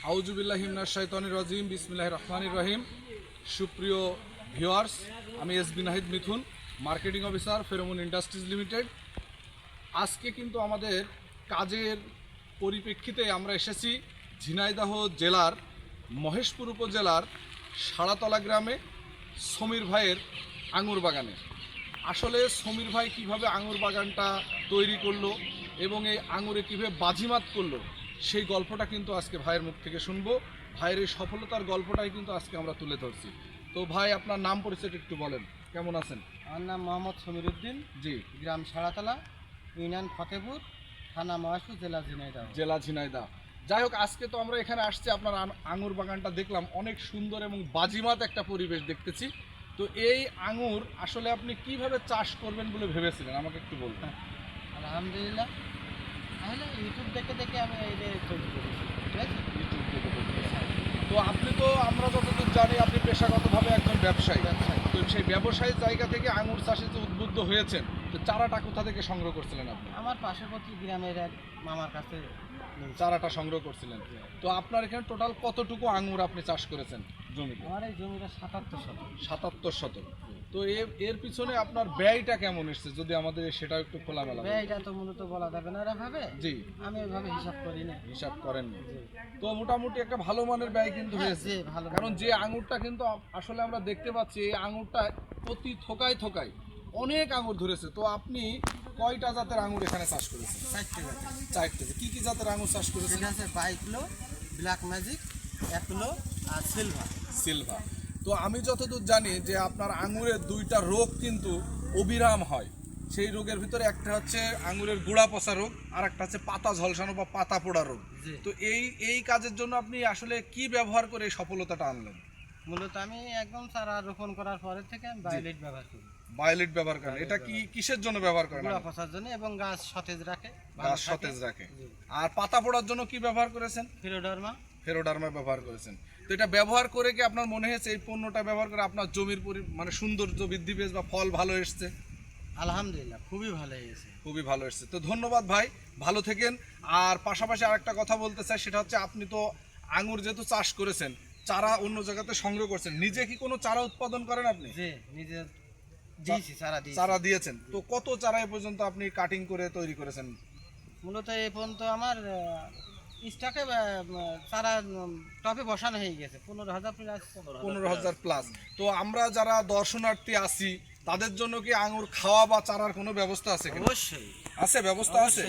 আউযুবিল্লাহি মিনাশ শাইতানির রাজিম বিসমিল্লাহির রহমানির রহিম। সুপ্রিয় ভিউয়ার্স, আমি SB Nahid Mithun, marketing officer Pheromone Industries Limited. আজকে কিন্তু আমাদের কাজের পরিপ্রেক্ষিতে আমরা এসেছি ঝিনাইদহ জেলার মহেশপুর উপজেলার সাড়াতলা গ্রামে সমীর ভাইয়ের আঙুর বাগানে। আসলে সমীর ভাই কীভাবে আঙুর বাগানটা তৈরি করলো এবং এই আঙুরে কীভাবে বাজিমাত করলো সেই গল্পটা কিন্তু আজকে ভাইয়ের মুখ থেকে শুনবো। ভাইয়ের এই সফলতার গল্পটাই কিন্তু আজকে আমরা তুলে ধরছি। তো ভাই, আপনার নাম পরিচয়টা একটু বলেন, কেমন আছেন? আমার নাম মোহাম্মদ সমীর উদ্দিন, জি। গ্রাম সাড়াতলা, ইউনিয়ন ফতেপুর, থানা মহেশপুর, জেলা ঝিনাইদহ। ঝিনাইদহ। যাই হোক, আজকে তো আমরা এখানে আসছি, আপনার আঙুর বাগানটা দেখলাম, অনেক সুন্দর এবং বাজিমাত একটা পরিবেশ দেখতেছি। তো এই আঙুর আসলে আপনি কিভাবে চাষ করবেন বলে ভেবেছিলেন, আমাকে একটু বলতেন। আলহামদুলিল্লাহ, তাহলে ইউটিউব দেখে দেখে আমি এই যে তৈরি করেছি, ঠিক আছে। ইউটিউব থেকে বলতেছেন। তো আপনি তো, আমরা যতদূর জানি, আপনি পেশাগতভাবে একজন ব্যবসায়ী। তো সেই ব্যবসায়ী জায়গা থেকে আঙুর চাষে যে উদ্বুদ্ধ হয়েছেন, তো চারাটা কোথা থেকে সংগ্রহ করছিলেন আপনি? আমার পার্শ্ববর্তী গ্রামের এক মামার কাছে চারাটা সংগ্রহ করছিলেন। তো আপনার এখানে টোটাল কতটুকু আঙুর আপনি চাষ করেছেন জমিতে? আমার এই জমিটা 77 শতক। 77 শতক। তো এর পিছনে আপনার ব্যয়টা কেমন এসছে, যদি আমাদের সেটাও একটু খোলামেলা বলেন। ব্যয়টা তো মূলত বলা যাবে না এভাবে, জি। আমি ওইভাবে হিসাব করি না। হিসাব করেন না। তো মোটামুটি একটা ভালো মানের ব্যয় কিন্তু হয়েছে, ভালো। কারণ যে আঙুরটা কিন্তু আসলে আমরা দেখতে পাচ্ছি, এই আঙুরটা প্রতি থোকায় থোকায় অনেক আঙুর ধরেছে। তো আপনি কয়টা জাতের আঙুর এখানে চাষ করেছেন? 4টে জাতের। 4টে। কি কি জাতের আঙুর চাষ করেছেন? সেটা আছে বাইকলো, ব্ল্যাক ম্যাজিক, অ্যাপলো আর সিলভার। তো আমি যতদূর জানি যে আপনার আঙুরের 2টা রোগ কিন্তু অবিরাম হয়। সেই রোগের ভিতরে একটা হচ্ছে আঙুরের গুড়া পচা রোগ, আর একটা হচ্ছে পাতা ঝলসানো বা পাতা পোড়া রোগ। তো এই কাজের জন্য আপনি আসলে কি ব্যবহার করে এই সফলতাটা আনলেন? মূলত আমি একদম চারা রোপণ করার পরে থেকে বায়োলিট ব্যবহার করি। বায়োলিট ব্যবহার করেন? এটা কিসের জন্য ব্যবহার করেন? গুঁড়া পচার জন্য এবং গাছ সতেজ রাখে। আর পাতা পোড়ার জন্য কি ব্যবহার করেছেন? ফেরোডার্মা ব্যবহার করেছেন। তো এটা ব্যবহার করে কি আপনার মনে হয়েছে এই পণ্যটা ব্যবহার করে আপনার জমির মানে সৌন্দর্য বৃদ্ধি পেয়েছে বা ফল ভালো এসছে? আলহামদুলিল্লাহ, খুবই ভালো হয়েছে। খুবই ভালো এসছে। তো ধন্যবাদ ভাই, ভালো থেকেন। আর পাশাপাশি আরেকটা কথা বলতে চাই, সেটা হচ্ছে আপনি তো আঙুর যেহেতু চাষ করেছেন, চারা অন্য জায়গাতে সংগ্রহ করছেন, নিজে কি কোনো চারা উৎপাদন করেন আপনি? জি, নিজে চারা দিয়েছেন। তো কত চারা এ পর্যন্ত আপনি কাটিং করে তৈরি করেছেন? মূলত এই পর্যন্ত আমার স্টকে চারা টপে বসানো হয়ে গেছে 15,000 প্লাস। তো আমরা যারা দর্শনার্থী আছি, তাদের জন্য কি আঙুর খাওয়া বা চারার কোনো ব্যবস্থা আছে? অবশ্যই আছে, ব্যবস্থা আছে।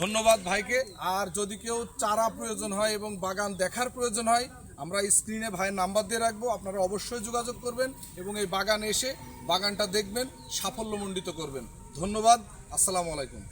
ধন্যবাদ ভাইকে। আর যদি কেউ চারা প্রয়োজন হয় এবং বাগান দেখার প্রয়োজন হয়, আমরা স্ক্রিনে ভাইয়ের নাম্বার দিয়ে রাখবো, আপনারা অবশ্যই যোগাযোগ করবেন এবং এই বাগানে এসে বাগানটা দেখবেন, সাফল্যমণ্ডিত করবেন। ধন্যবাদ, আসসালামু আলাইকুম।